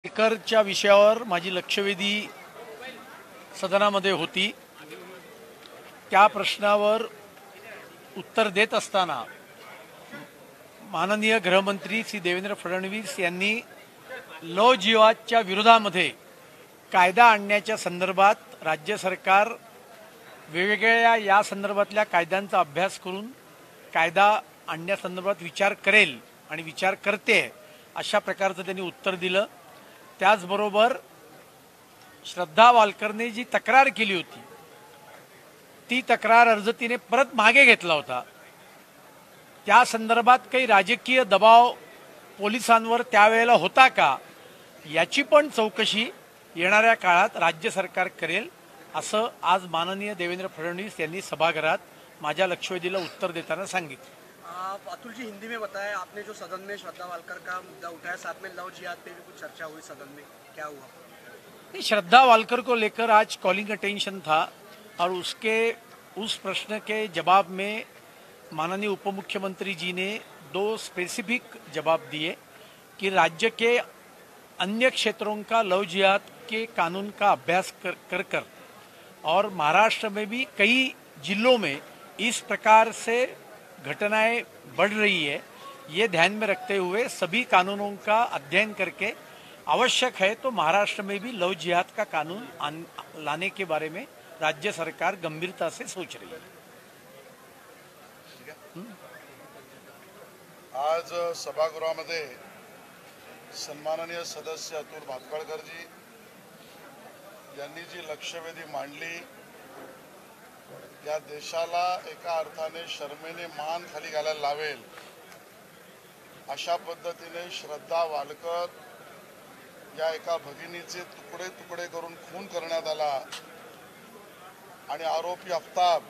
आयकरच्या विषयावर माझी लक्षवेधी सदनामध्ये होती। त्या प्रश्नावर उत्तर देत असताना माननीय गृहमंत्री श्री देवेंद्र फडणवीस यांनी लव जिहादच्या विरोधामध्ये कायदा आणण्याच्या संदर्भात राज्य सरकार वेगवेगळ्या या संदर्भातल्या कायद्यांचा अभ्यास करून कायदा आणण्यासंदर्भात विचार करेल आणि विचार करते अशा प्रकारचं त्यांनी उत्तर दिलं। त्याचबरोबर श्रद्धा वालकरने जी तक्रार केली होती ती तक्रार अर्ज तिने परत मागे घेतला होता। त्या संदर्भात काही राजकीय दबाव पोलिसांवर त्यावेळेला होता का याची पण चौकशी येणाऱ्या काळात राज्य सरकार करेल असं आज माननीय देवेंद्र फडणवीस यांनी सभागृहात माझ्या लक्षवेधीला उत्तर देताना सांगितलं। अतुल जी, हिंदी में बताया आपने जो सदन में श्रद्धा वालकर का मुद्दा उठाया, साथ में लव जिहाद पे भी कुछ चर्चा हुई सदन में, क्या हुआ? श्रद्धा वालकर को लेकर आज कॉलिंग अटेंशन था और उस प्रश्न के जवाब में माननीय उप मुख्यमंत्री जी ने दो स्पेसिफिक जवाब दिए कि राज्य के अन्य क्षेत्रों का लव जिहाद के कानून का अभ्यास कर और महाराष्ट्र में भी कई जिलों में इस प्रकार से घटनाएं बढ़ रही है, ये ध्यान में रखते हुए सभी कानूनों का अध्ययन करके आवश्यक है तो महाराष्ट्र में भी लव जिहाद का कानून लाने के बारे में राज्य सरकार गंभीरता से सोच रही है। आज सभागृहामध्ये सन्माननीय सदस्य अतुल भातखळकर जी यांनी जी लक्षवेधी मांडली या देशाला एका अर्थाने शर्मेने मान खाली घालायला लावेल अशा पद्धतीने श्रद्धा वालकर या एका भगिनीचे तुकडे तुकडे करून खून करण्यात आला आणि आरोपी आफ्ताब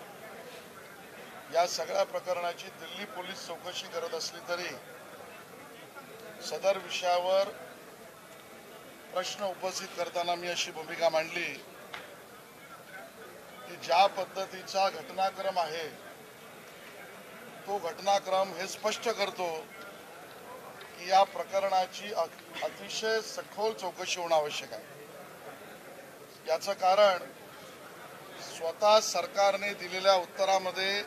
या सगळ्या प्रकरणाची दिल्ली पोलीस चौकशी करत असली तरी सदर विषयावर प्रश्न उपस्थित करताना मी अशी भूमिका मांडली की ज्या पद्धतीचा घटनाक्रम आहे तो घटनाक्रम हे स्पष्ट करतो की या प्रकरणाची अतिशय सखोल चौकशी होणं आवश्यक आहे। याचं कारण स्वतः सरकारने दिलेल्या उत्तरामध्ये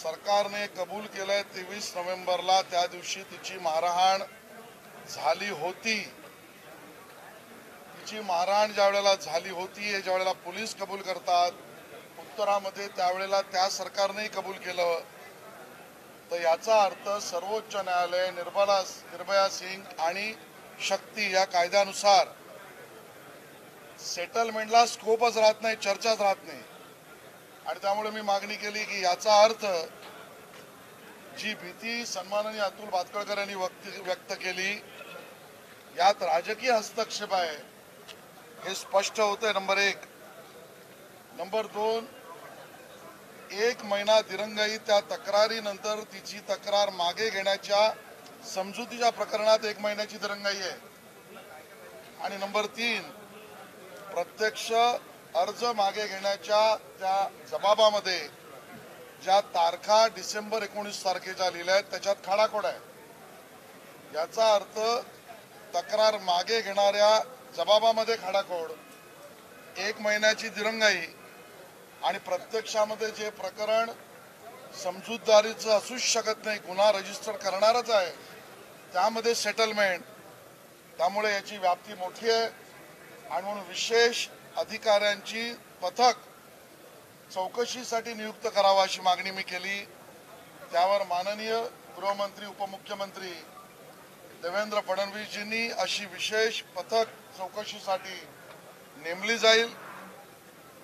सरकारने कबूल केलंय 23 नोव्हेंबरला त्या दिवशी तिची मारहाण झाली होती। तिची मारहाण ज्या वेळेला झाली होती हे ज्या वेळेला पोलीस कबूल करतात उत्तरामध्ये त्यावेळेला त्या सरकारनेही कबूल केलं तर याचा अर्थ सर्वोच्च न्यायालय निर्भया सिंग आणि शक्ती या कायद्यानुसार सेटलमेंटला स्कोपच राहत नाही, चर्चाच राहत नाही आणि त्यामुळे मी मागणी केली की याचा अर्थ जी भीती सन्माननीय अतुल भातखळकर यांनी व्यक्त केली यात राजकीय हस्तक्षेप आहे हे स्पष्ट होते। नंबर 1। नंबर 2, 1 महिना दिरंगाई त्या तक्रारीनंतर तिची तक्रार मागे घेण्याच्या समजुतीच्या प्रकरणात 1 महिन्याची दिरंगाई आहे आणि नंबर 3, प्रत्यक्ष अर्ज मागे घेण्याच्या त्या जबाबामध्ये ज्या तारखा डिसेंबर 19 तारखेच्या लिहिल्या आहेत त्याच्यात खाडाखोड आहे। याचा अर्थ तक्रार मागे घेणाऱ्या जबाबामध्ये खाडाखोड, 1 महिन्याची दिरंगाई आणि प्रत्यक्षामध्ये जे प्रकरण समजूतदारीचं असूच शकत नाही, गुन्हा रजिस्टर करणारच आहे त्यामध्ये सेटलमेंट, त्यामुळे याची व्याप्ती मोठी आहे आणि म्हणून विशेष अधिकाऱ्यांची पथक चौकशीसाठी नियुक्त करावा अशी मागणी मी केली। त्यावर माननीय गृहमंत्री उपमुख्यमंत्री देवेंद्र फडणवीसजींनी अशी विशेष पथक चौकशीसाठी नेमली जाईल।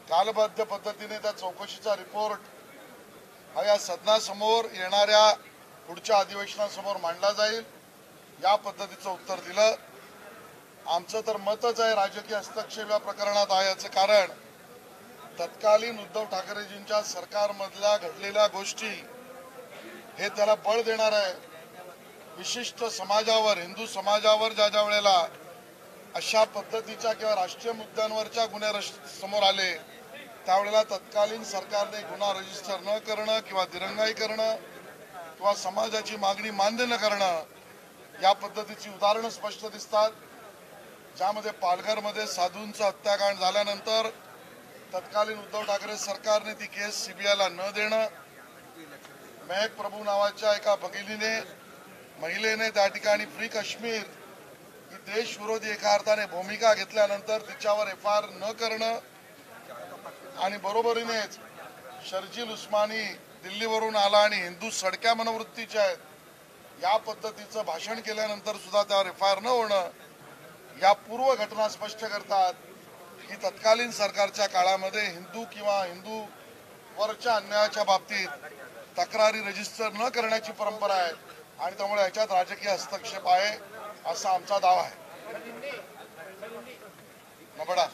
कालबद्ध पद्धतीने त्या चौकशीचा रिपोर्ट हा या सदनासमोर येणाऱ्या पुढच्या अधिवेशनासमोर मांडला जाईल या पद्धतीचं उत्तर दिलं। आमचं तर मतच आहे राजकीय हस्तक्षेप या प्रकरणात आहे याचं कारण तत्कालीन उद्धव ठाकरेजींच्या सरकारमधल्या घडलेल्या गोष्टी हे त्याला बळ देणार आहे। विशिष्ट समाजावर, हिंदू समाजावर ज्या वेळेला अशा पद्धतीच्या किंवा राष्ट्रीय मुद्द्यांवरच्या गुन्हे समोर आले त्यावेळेला तत्कालीन सरकारने गुन्हा रजिस्टर न करणं किंवा दिरंगाई करणं किंवा समाजाची मागणी मान्य न करणं या पद्धतीची उदाहरणं स्पष्ट दिसतात, ज्यामध्ये पालघरमध्ये साधूंचा हत्याकांड झाल्यानंतर तत्कालीन उद्धव ठाकरे सरकारने ती केस सीबीआयला न देणं, मेहक प्रभू नावाच्या एका महिलेने त्या ठिकाणी फ्री काश्मीर ही देशविरोधी एका अर्थाने भूमिका घेतल्यानंतर तिच्यावर FIR न करणं आणि बरोबरीनेच शर्जील उस्मानी दिल्लीवरून आला आणि हिंदू सडक्या मनोवृत्तीचे आहेत या पद्धतीचं भाषण केल्यानंतर सुद्धा त्यावर FIR न होणं, या पूर्व घटना स्पष्ट करतात की तत्कालीन सरकारच्या काळामध्ये हिंदू किंवा हिंदू वरच्या अन्यायाच्या बाबतीत तक्रारी रजिस्टर न करण्याची परंपरा आहे आणि त्यामुळे याच्यात राजकीय हस्तक्षेप आहे असा आमचा दावा आहे. बड़ा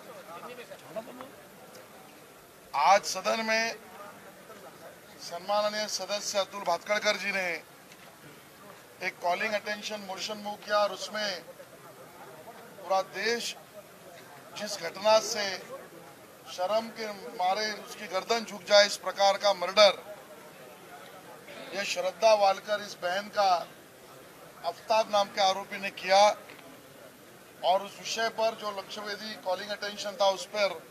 आज सदन में सम्माननीय सदस्य अतुल भातखळकर जी ने एक कॉलिंग अटेंशन मोशन मूव किया और उसमें पूरा देश जिस घटना से शर्म के मारे उसकी गर्दन झुक जाए इस प्रकार का मर्डर ये श्रद्धा वालकर इस बहन का आफ्ताब नाम के आरोपी ने किया और उस विषय पर जो लक्ष्यवेधी कॉलिंग अटेंशन था उस पर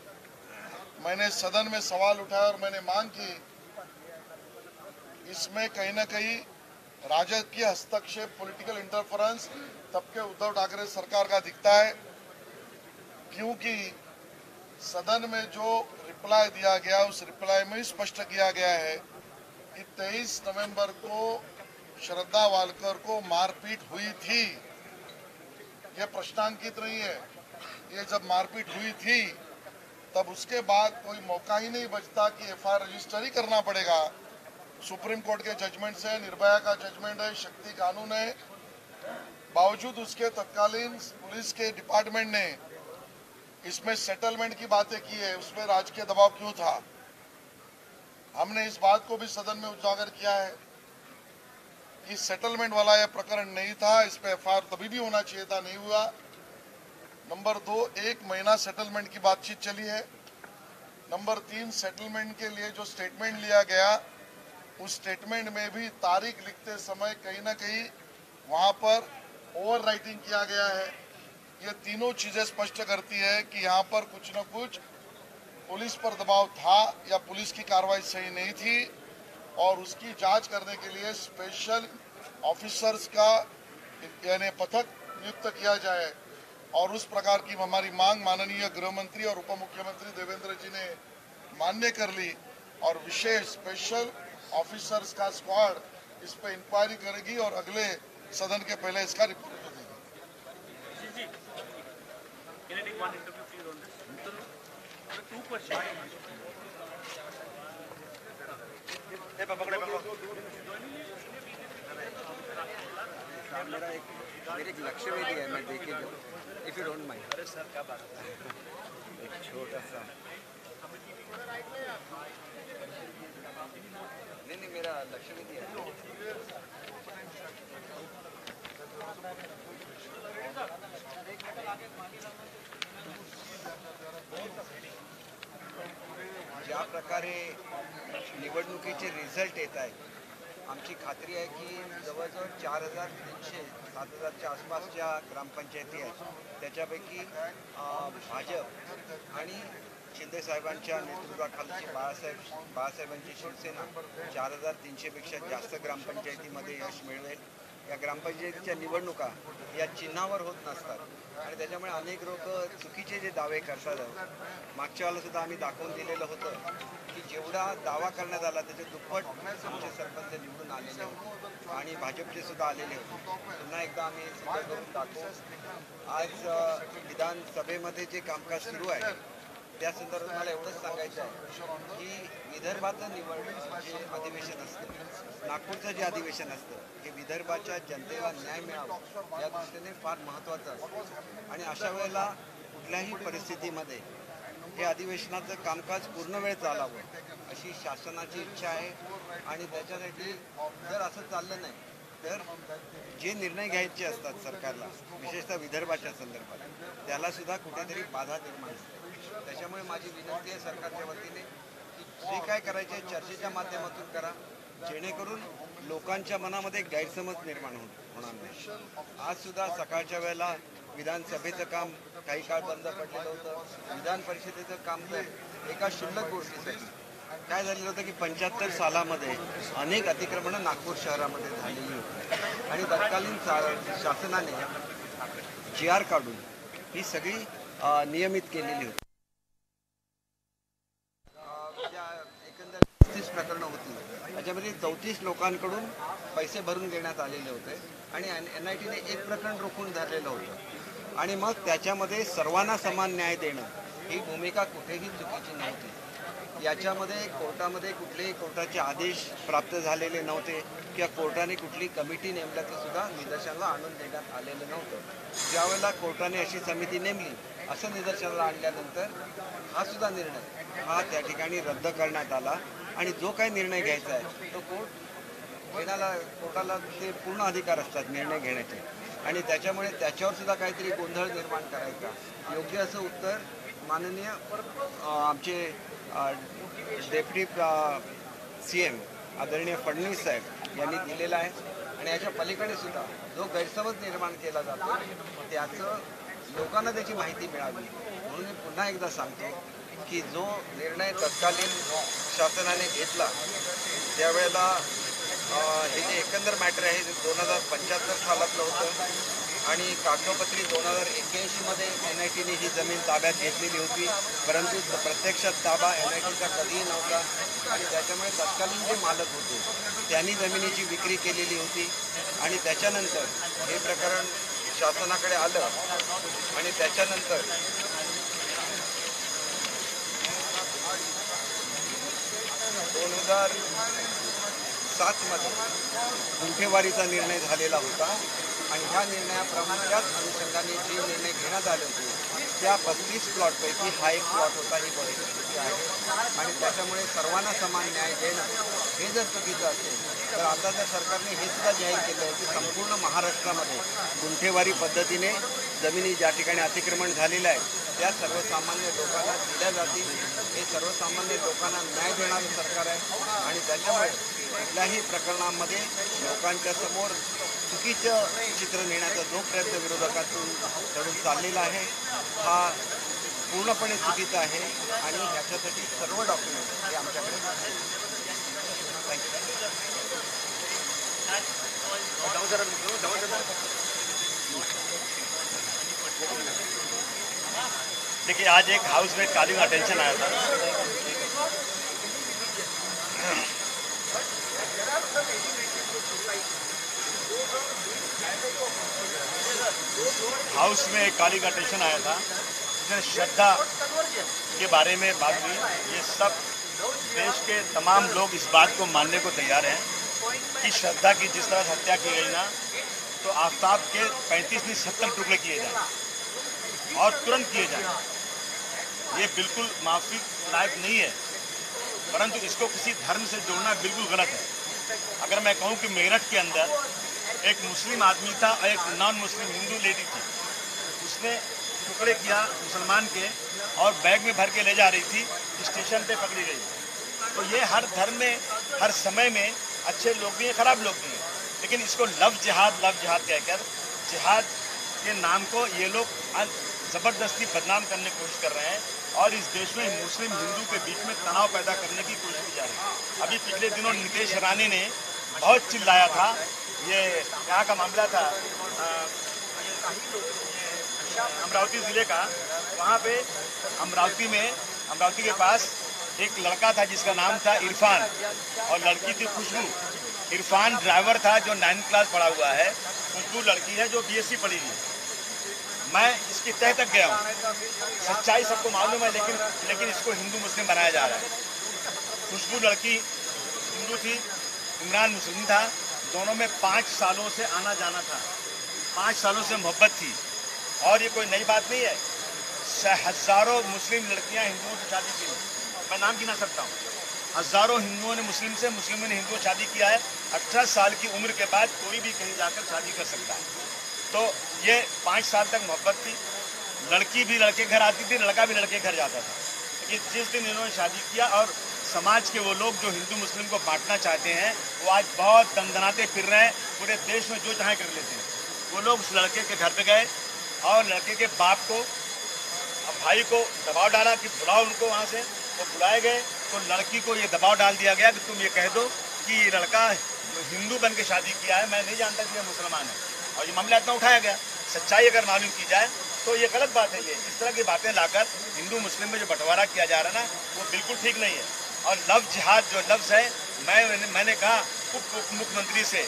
मैंने सदन में सवाल उठाया और मैंने मांग की इसमें कहीं न कहीं राजकीय हस्तक्षेप पॉलिटिकल इंटरफेरेंस तब के उद्धव ठाकरे सरकार का दिखता है, क्योंकि सदन में जो रिप्लाई दिया गया उस रिप्लाई में स्पष्ट किया गया है कि 23 नवंबर को श्रद्धा वालकर को मारपीट हुई थी। ये प्रश्नांकित नहीं है, ये जब मारपीट हुई थी तब उसके बाद कोई मौका ही नहीं बचता कि FIR रजिस्टर ही करना पड़ेगा। सुप्रीम कोर्ट के जजमेंट से, निर्भया का जजमेंट है, शक्ति कानून है, बावजूद उसके तत्कालीन पुलिस के डिपार्टमेंट ने इसमें सेटलमेंट की बातें की है, उसमें राजकीय दबाव क्यों था? हमने इस बात को भी सदन में उजागर किया है कि सेटलमेंट वाला यह प्रकरण नहीं था, इस पे FIR तभी भी होना चाहिए था, नहीं हुआ। नंबर 2, 1 महीना सेटलमेंट की बातचीत चली है। नंबर 3, सेटलमेंट के लिए जो स्टेटमेंट लिया गया उस स्टेटमेंट में भी तारीख लिखते समय कहीं ना कहीं वहां पर ओवर राइटिंग किया गया है। ये तीनों चीजें स्पष्ट करती है कि यहाँ पर कुछ न कुछ पुलिस पर दबाव था या पुलिस की कार्रवाई सही नहीं थी और उसकी जांच करने के लिए स्पेशल ऑफिसर्स का यानी पथक नियुक्त किया जाए और उस प्रकार की हमारी मांग माननीय गृह मंत्री और उप मुख्यमंत्री देवेंद्र जी ने मान्य कर ली और विशेष स्पेशल ऑफिसर्स का स्क्वाड इस पर इंक्वायरी करेगी और अगले सदन के पहले इसका रिपोर्ट देगी। मेरे एक लक्ष्य में दिया है, मैं देखिए इफ यू डोंट माइंड। अरे सर क्या बात है, एक छोटा सा नहीं मेरा लक्ष्य में दिया है। ज्या प्रकारे निवडणुकीचे रिझल्ट येत आहेत, आमची खात्री आहे की जवळजवळ 4300 7000च्या आसपासच्या ग्रामपंचायती आहेत, त्याच्यापैकी भाजप आणि शिंदे साहेबांच्या नेतृत्वाखालची बाळासाहेबांची शिवसेना 4300 पेक्षा जास्त ग्रामपंचायतीमध्ये यश मिळवेल। या ग्रामपंचायतीच्या निवडणुका या चिन्हावर होत नसतात आणि त्याच्यामुळे अनेक लोक चुकीचे जे दावे करतात, मागच्या वेळेला सुद्धा आम्ही दाखवून दिलेलं होतं की जेवढा दावा करण्यात आला त्याचे दुप्पट आमचे सरपंच निवडून आलेले होते आणि भाजपचे सुद्धा आलेले होते। पुन्हा एकदा आम्ही सिद्ध करून दाखवू। आज विधानसभेमध्ये जे कामकाज सुरू आहे त्या संदर्भात मला एवढंच सांगायचं आहे की विदर्भाचं निवडणूक जे अधिवेशन असतं, नागपूरचं जे अधिवेशन असतं, हे विदर्भाच्या जनतेला न्याय मिळावा या दृष्टीने फार महत्त्वाचं असतं आणि अशा वेळेला कुठल्याही परिस्थितीमध्ये हे अधिवेशनाचं कामकाज पूर्ण वेळ चालावं अशी शासनाची इच्छा आहे आणि त्याच्यासाठी जर असं चाललं नाही तर जे निर्णय घ्यायचे असतात सरकारला, विशेषतः विदर्भाच्या संदर्भात, त्याला सुद्धा कुठेतरी बाधा निर्माण होते। त्याच्यामुळे माझी विनंती आहे सरकारच्या वतीने की जे काय करायचे चर्चेच्या माध्यमातून करा, जेणेकरून लोकांच्या मनामध्ये गैरसमज निर्माण होईल। होणार नाही. आज सुद्धा सकाळच्या वेळेला विधानसभेचं काम काही काळ बंद पडलेलं होतं. विधान परिषदेचं काम तर एका क्षुल्लक गोष्टीसाठी काय झालेलं होतं की 75 सालामध्ये अनेक अतिक्रमणं नागपूर शहरामध्ये झालेली होती आणि तत्कालीन शासनाने GR काढून ही सगळी नियमित केलेली होती. एकंदर 35 प्रकरणं होती. त्याच्यामध्ये 34 लोकांकडून पैसे भरून घेण्यात आलेले होते आणि NITने एक प्रकरण रोखून धरलेलं होतं आणि मग त्याच्यामध्ये सर्वांना समान न्याय देणं ही भूमिका कुठेही चुकीची नव्हती. याच्यामध्ये कोर्टामध्ये कुठलेही कोर्टाचे आदेश प्राप्त झालेले नव्हते किंवा कोर्टाने कुठली कमिटी नेमल्याचं सुद्धा निदर्शनाला आणून देण्यात आलेलं नव्हतं. ज्यावेळेला कोर्टाने अशी समिती नेमली असं निदर्शनाला आणल्यानंतर हा सुद्धा निर्णय हा त्या ठिकाणी रद्द करण्यात आला आणि जो काही निर्णय घ्यायचा आहे तो कोर्टाला ते पूर्ण अधिकार असतात निर्णय घेण्याचे आणि त्याच्यामुळे त्याच्यावर सुद्धा काहीतरी गोंधळ निर्माण करायचा. योग्य असं उत्तर माननीय आमचे डेप्युटी CM आदरणीय फडणवीस साहेब यांनी दिलेला आहे आणि याच्या पलीकडे सुद्धा जो गैरसमज निर्माण केला जातो त्याचं लोकांना त्याची माहिती मिळावी म्हणून मी पुन्हा एकदा सांगतो की जो निर्णय तत्कालीन शासनाने घेतला त्यावेळेला हे जे एकंदर मॅटर आहे ते 2075 सालातलं होतं आणि कागदोपत्री 2081मध्ये NITने ही जमीन ताब्यात घेतलेली होती परंतु प्रत्यक्षात ताबा NITचा कधीही नव्हता आणि त्याच्यामुळे तत्कालीन जे मालक होते त्यांनी जमिनीची विक्री केलेली होती आणि त्याच्यानंतर हे प्रकरण शासनाकडे आलं आणि त्याच्यानंतर 2007मध्ये गुंठेवारीचा निर्णय झालेला होता आणि ह्या निर्णयाप्रमाणे त्याच अनुषंगाने जे निर्णय घेण्यात आले होते त्या 35 प्लॉटपैकी हा एक प्लॉट होता ही परिस्थिती आहे आणि त्याच्यामुळे सर्वांना समान न्याय देणं हे जर चुकीचं असेल तर आता त्या सरकारने हे सुद्धा जाहीर केलं आहे की संपूर्ण महाराष्ट्रामध्ये गुंठेवारी पद्धतीने जमिनी ज्या ठिकाणी अतिक्रमण झालेलं आहे त्या सर्वसामान्य लोकांना दिल्या जातील. हे सर्वसामान्य लोकांना न्याय देणारं सरकार आहे आणि त्याच्यामुळे कुठल्याही प्रकरणामध्ये लोकांच्या समोर चुकीचं चित्र नेण्याचा जो प्रयत्न विरोधकातून चाललेला आहे हा पूर्णपणे चुकीचा आहे आणि ह्याच्यासाठी सर्व डॉक्युमेंट हे आमच्याकडे देखिए आज एक हाउस में काली का टेंशन आया था हाउस में एक काली का टेंशन आया था जिसमें श्रद्धा के बारे में बात हुई. ये सब देश के तमाम लोग इस बात को मानने को तैयार हैं कि श्रद्धा की जिस तरह से हत्या की गई ना तो आफ्ताब के 35 नहीं 70 टुकड़े किए जाए और तुरंत किए जाए. ये बिल्कुल माफी लायक नहीं है परंतु इसको किसी धर्म से जोड़ना बिल्कुल गलत है. अगर मैं कहूँ कि मेरठ के अंदर एक मुस्लिम आदमी था और एक नॉन मुस्लिम हिंदू लेडी थी, उसने टुकड़े किया मुसलमान के और बैग में भर के ले जा रही थी, स्टेशन पे पकड़ी गई. तो ये हर धर्म में हर समय में अच्छे लोग भी हैं खराब लोग भी हैं, लेकिन इसको लव जिहाद कहकर जिहाद के नाम को ये लोग ज़बरदस्ती बदनाम करने की कोशिश कर रहे हैं और इस देश में मुस्लिम हिंदू के बीच में तनाव पैदा करने की कोशिश की जा रही है. अभी पिछले दिनों नीतीश राणे ने बहुत चिल्लाया था, ये यहाँ का मामला था अमरावती ज़िले का. वहाँ पे अमरावती के पास एक लड़का था जिसका नाम था इरफान और लड़की थी खुशबू. इरफान ड्राइवर था जो 9th क्लास पढ़ा हुआ है, खुशबू लड़की है जो BSc पढ़ी हुई है. मैं इसकी तह तक गया हूँ, सच्चाई सबको मालूम है, लेकिन इसको हिंदू मुस्लिम बनाया जा रहा है. खुशबू लड़की हिंदू थी, इमरान मुस्लिम था, दोनों में 5 सालों से आना जाना था, 5 सालों से मोहब्बत थी और ये कोई नई बात नहीं है. हज़ारों मुस्लिम लड़कियां हिंदुओं से शादी की, मैं नाम गिना सकता हूँ. हज़ारों हिंदुओं ने मुस्लिमों ने हिंदुओं शादी किया है. 18 साल की उम्र के बाद कोई भी कहीं जाकर शादी कर सकता है. तो ये 5 साल तक मोहब्बत थी. लड़की भी लड़के घर आती थी, लड़का भी लड़के घर जाता था. लेकिन जिस दिन इन्होंने शादी किया और समाज के वो लोग जो हिंदू मुस्लिम को बांटना चाहते हैं वो आज बहुत दंदनाते फिर रहे हैं, पूरे देश में जो चाहे कर लेते हैं। वो लोग उस लड़के के घर पे गए और लड़के के बाप को, भाई को दबाव डाला कि बुलाओ उनको वहाँ से। वो बुलाए गए तो लड़की को ये दबाव डाल दिया गया कि तुम ये कह दो कि ये लड़का हिंदू बन के शादी किया है, मैं नहीं जानता कि ये मुसलमान है। और ये मामला इतना उठाया गया। सच्चाई अगर मालूम की जाए तो ये गलत बात है। ये इस तरह की बातें लाकर हिंदू मुस्लिम में जो बंटवारा किया जा रहा है ना, वो बिल्कुल ठीक नहीं है। और लव जिहाद जो लफ्ज़ है, मैंने कहा उप मुख्यमंत्री से,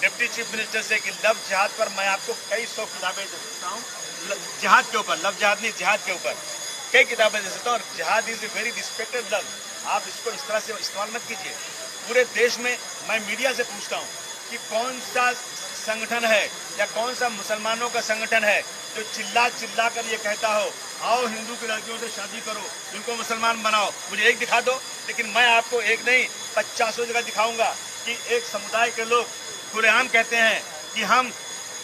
डिप्टी चीफ मिनिस्टर से कि लव जिहाद पर मैं आपको कई 100 किताबें दे सकता हूँ। जिहाद के ऊपर, लव जिहाद नहीं, जिहाद के ऊपर कई किताबें दे सकता हूँ। और जिहाद is a very respected love. आप इसको इस तरह से इस्तेमाल मत कीजिए। पूरे देश में मैं मीडिया से पूछता हूँ कि कौन सा संगठन है या कौन सा मुसलमानों का संगठन है जो चिल्ला कर ये कहता हो आओ हिंदू की लड़कियों से शादी करो, इनको मुसलमान बनाओ। मुझे एक दिखा दो। लेकिन मैं आपको एक नहीं 50 जगह दिखाऊंगा कि एक समुदाय के लोग खुलेआम कहते हैं कि हम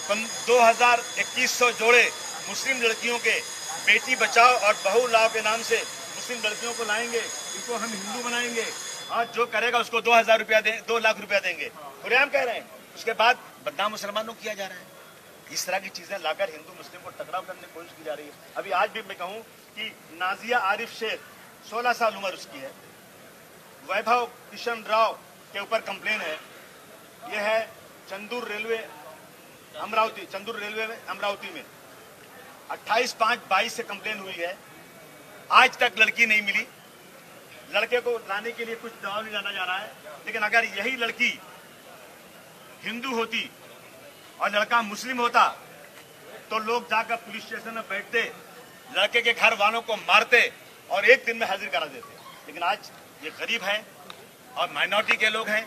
2100 जोड़े मुस्लिम लड़कियों के बेटी बचाओ और बहू लाओ के नाम से मुस्लिम लड़कियों को लाएंगे, इनको हम हिंदू बनाएंगे और जो करेगा उसको 2000 रुपया दें, 2 लाख रुपया देंगे। खुलेआम कह रहे हैं। उसके बाद बदनाम मुसलमानों किया जा रहा है। इस तरह की चीजें लाकर हिंदू मुस्लिम को टकराव करने की कोशिश की जा रही है। अभी आज भी मैं कहूं कि नाजिया आरिफ शेख 16 साल उम्र उसकी है, वैभव किशन राव के ऊपर कंप्लेन है। यह है चंदूर रेलवे में अमरावती में 28/5/22 से कंप्लेन हुई है। आज तक लड़की नहीं मिली। लड़के को लाने के लिए कुछ दबाव नहीं डाला जा रहा है। लेकिन अगर यही लड़की हिंदू होती और लड़का मुस्लिम होता तो लोग जाकर पुलिस स्टेशन में बैठते, लड़के के घर वालों को मारते और एक दिन में हाजिर करा देते। लेकिन आज ये गरीब है और माइनॉरिटी के लोग हैं,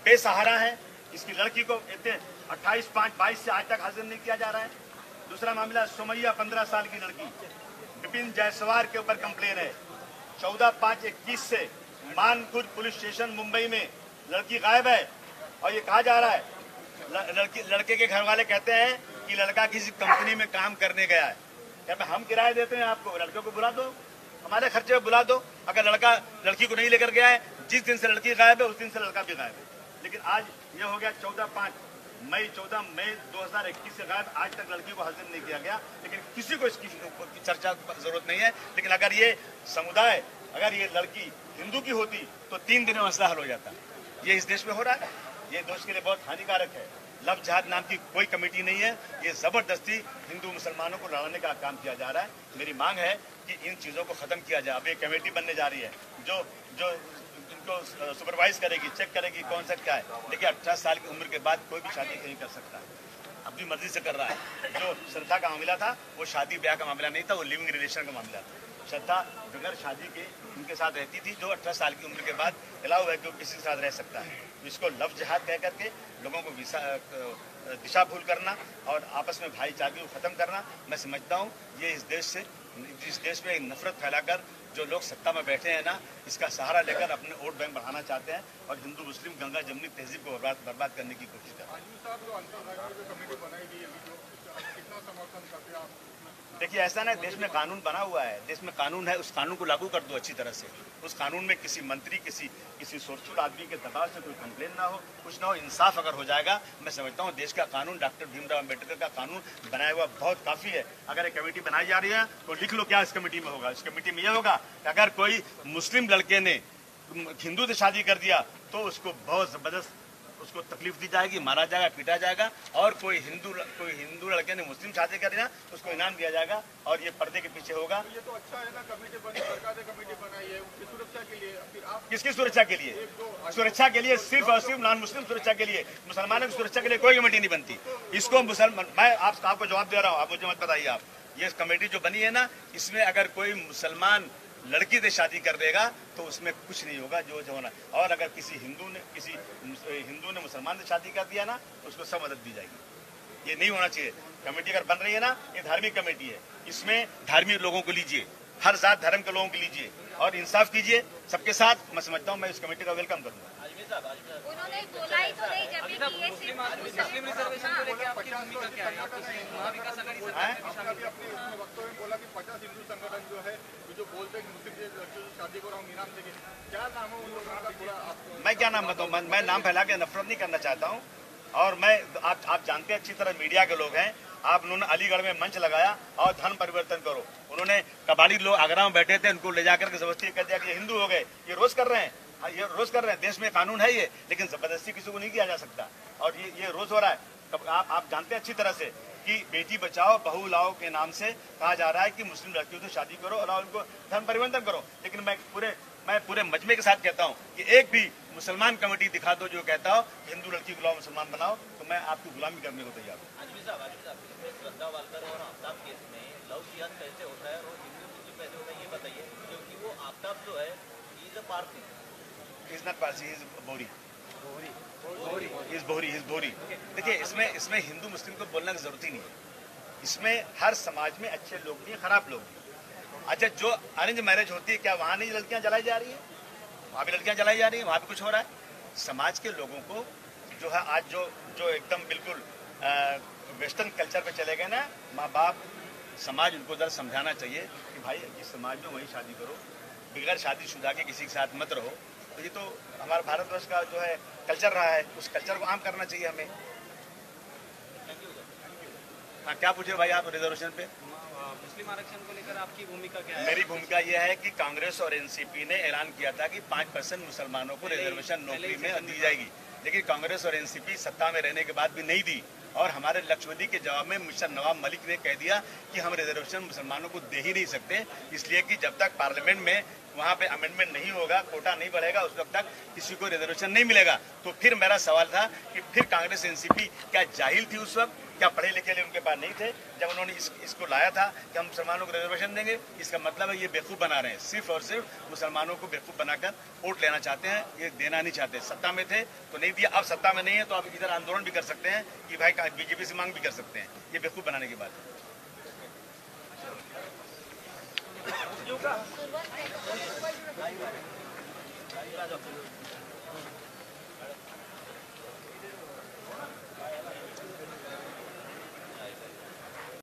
बेसहारा हैं। इसकी लड़की को 28/5/22 से आज तक हाजिर नहीं किया जा रहा है। दूसरा मामला सुमैया 15 साल की लड़की, विपिन जायसवाल के ऊपर कंप्लेन है। 14/5/21 से मानपुर पुलिस स्टेशन मुंबई में लड़की गायब है और ये कहा जा रहा है लड़के के घर वाले कहते हैं कि लड़का किसी कंपनी में काम करने गया है। क्या हम किराया देते हैं आपको, लड़के को बुला दो, हमारे खर्चे में बुला दो। अगर लड़का लड़की को नहीं लेकर गया है, जिस दिन से लड़की गायब है उस दिन से लड़का भी गायब है। लेकिन आज ये हो गया 14 मई 2021 से गायब, आज तक लड़की को हाजिर नहीं किया गया। लेकिन किसी को इसकी चर्चा की जरूरत नहीं है। लेकिन अगर ये समुदाय, अगर ये लड़की हिंदू की होती तो 3 दिन में मसला हल हो जाता। ये इस देश में हो रहा है। ये देश के लिए बहुत हानिकारक है। लव जिहाद नाम की कोई कमेटी नहीं है। ये जबरदस्ती हिंदू मुसलमानों को लड़ाने का काम किया जा रहा है। मेरी मांग है कि इन चीजों को खत्म किया जाए। अब एक कमेटी बनने जा रही है जो इनको सुपरवाइज करेगी, चेक करेगी कौन सा क्या है। देखिए 18 साल की उम्र के बाद कोई भी शादी नहीं कर सकता, अपनी मर्जी से कर रहा है। जो श्रद्धा का मामला था वो शादी ब्याह का मामला नहीं था, वो लिविंग रिलेशन का मामला था। श्रद्धा बगैर शादी के उनके साथ रहती थी, जो 18 साल की उम्र के बाद अलाउ है कि वो किसी के साथ रह सकता है। इसको लव जिहाद कह करके लोगों को दिशा भूल करना और आपस में भाईचारे को खत्म करना, मैं समझता हूँ ये इस देश में नफरत फैलाकर जो लोग सत्ता में बैठे हैं ना, इसका सहारा लेकर अपने वोट बैंक बढ़ाना चाहते हैं और हिंदू मुस्लिम गंगा जमनी तहजीब को बर्बाद करने की कोशिश कर रहे हैं। देखिए ऐसा ना, देश में कानून बना हुआ है, देश में कानून है, उस कानून को लागू कर दो अच्छी तरह से। उस कानून में किसी मंत्री, किसी सोचफुल आदमी के दबाव से कोई कंप्लेन ना हो, कुछ ना हो, इंसाफ अगर हो जाएगा, मैं समझता हूँ देश का कानून, डॉक्टर भीमराव अम्बेडकर का कानून बनाया हुआ बहुत काफी है। अगर एक कमेटी बनाई जा रही है तो लिख लो क्या इस कमेटी में होगा। इस कमेटी में यह होगा कि अगर कोई मुस्लिम लड़के ने हिंदू से शादी कर दिया तो उसको बहुत जबरदस्त उसको तकलीफ दी जाएगी, मारा जाएगा, पीटा जाएगा। और कोई हिंदू लड़के ने मुस्लिम शादी कर दिया तो उसको इनाम दिया जाएगा और ये पर्दे के पीछे होगा। ये तो अच्छा है ना, कमेटी बनी, सरकार ने कमेटी बनाई है उनकी सुरक्षा के लिए। फिर आप किसकी सुरक्षा के लिए? सुरक्षा के लिए, सिर्फ और सिर्फ नॉन मुस्लिम सुरक्षा के लिए। मुसलमानों की सुरक्षा के लिए कोई कमेटी नहीं बनती। इसको मैं आपको जवाब दे रहा हूँ, आप मुझे मत बताइए। आप ये कमेटी जो बनी है ना, इसमें अगर कोई मुसलमान लड़की से शादी कर देगा तो उसमें कुछ नहीं होगा जो होना। और अगर किसी हिंदू ने मुसलमान से शादी कर दिया ना तो उसको सब मदद दी जाएगी। ये नहीं होना चाहिए। कमेटी अगर बन रही है ना, ये धार्मिक कमेटी है, इसमें धार्मिक लोगों को लीजिए, हर जात धर्म के लोगों को लीजिए और इंसाफ कीजिए सबके साथ। मैं समझता हूँ मैं इस कमेटी का वेलकम करूंगा। उन्होंने बोला ही तो नहीं जब कि ये सिर्फ मुस्लिम रिजर्वेशन को लेकर आपकी भूमिका क्या है? महाविकास आघाड़ी सरकार अभी अपने वक्तव्य में बोला कि 50 हिंदू संगठन जो है जो बोलते हैं कि मुस्लिम लड़कियों की शादी को हम इनाम देंगे, क्या नाम है उन लोगों का? थोड़ा मैं क्या नाम बताऊं? मैं नाम फैला के नफरत नहीं करना चाहता हूं। और मैं आप जानते हैं अच्छी तरह, मीडिया के लोग हैं, आप उन्होंने अलीगढ़ में मंच लगाया और धर्म परिवर्तन करो। उन्होंने कबाड़ी लोग आगरा में बैठे थे, उनको ले जाकर के जबरदस्ती कर दिया कि ये हिंदू हो गए। ये रोज कर रहे हैं, हाँ, ये रोज कर रहे हैं। देश में कानून है ये, लेकिन जबरदस्ती किसी को नहीं किया जा सकता। और ये रोज हो रहा है। आप जानते हैं अच्छी तरह से कि बेटी बचाओ बहू लाओ के नाम से कहा जा रहा है कि मुस्लिम लड़कियों से शादी करो और उनको धर्म परिवर्तन करो। लेकिन मैं पूरे मजमे के साथ कहता हूँ कि एक भी मुसलमान कमेटी दिखा दो जो कहता हो हिंदू लड़की को लाओ मुसलमान बनाओ, तो मैं आपकी गुलामी करने को तैयार हूँ। आजमी साहब, श्रद्धा वालकर और आफ्ताब केस में लव जिहाद कैसे होता है और हिंदू मुस्लिम कैसे होता है ये बताइए, क्योंकि वो आफ्ताब जो है is a Parsi, is not Parsi, is बोरी। देखिए, इसमें हिंदू मुस्लिम को बोलने की जरूरत ही नहीं है। इसमें हर समाज में अच्छे लोग भी हैं, खराब लोग भी। अच्छा, जो अरेंज मैरिज होती है, क्या वहां नहीं लड़कियां जलाई जा रही है? वहां भी लड़कियां जलाई जा रही है, वहां भी कुछ हो रहा है। समाज के लोगों को जो है आज जो एकदम बिल्कुल वेस्टर्न कल्चर पे चले गए ना, माँ बाप समाज उनको जरा समझाना चाहिए कि भाई जिस समाज में वही शादी करो, बगैर शादीशुदा के किसी के साथ मत रहो। तो ये तो हमारा भारतवर्ष का जो है कल्चर रहा है, उस कल्चर को आम करना चाहिए हमें। हाँ, क्या पूछे भाई आप रिजर्वेशन पे? मुस्लिम आरक्षण को लेकर आपकी भूमिका क्या है? मेरी भूमिका यह है कि कांग्रेस और एनसीपी ने ऐलान किया था कि 5% मुसलमानों को रिजर्वेशन नौकरी में दी जाएगी, लेकिन कांग्रेस और एनसीपी सत्ता में रहने के बाद भी नहीं दी। और हमारे लक्षद्वीप के जवाब में मिस्टर नवाब मलिक ने कह दिया कि हम रिजर्वेशन मुसलमानों को दे ही नहीं सकते, इसलिए कि जब तक पार्लियामेंट में वहां पे अमेंडमेंट नहीं होगा, कोटा नहीं बढ़ेगा, उस वक्त तक किसी को रिजर्वेशन नहीं मिलेगा। तो फिर मेरा सवाल था कि फिर कांग्रेस एनसीपी क्या जाहिल थी उस वक्त? क्या पढ़े लिखे उनके पास नहीं थे जब उन्होंने इसको लाया था कि हम मुसलमानों को रिजर्वेशन देंगे? इसका मतलब है ये बेवकूफ बना रहे हैं, सिर्फ और सिर्फ मुसलमानों को बेवकूफ बनाकर वोट लेना चाहते हैं, ये देना नहीं चाहते। सत्ता में थे तो नहीं दिया, अब सत्ता में नहीं है तो आप इधर आंदोलन भी कर सकते हैं कि भाई बीजेपी से मांग भी कर सकते हैं। ये बेवकूफ बनाने की बात है।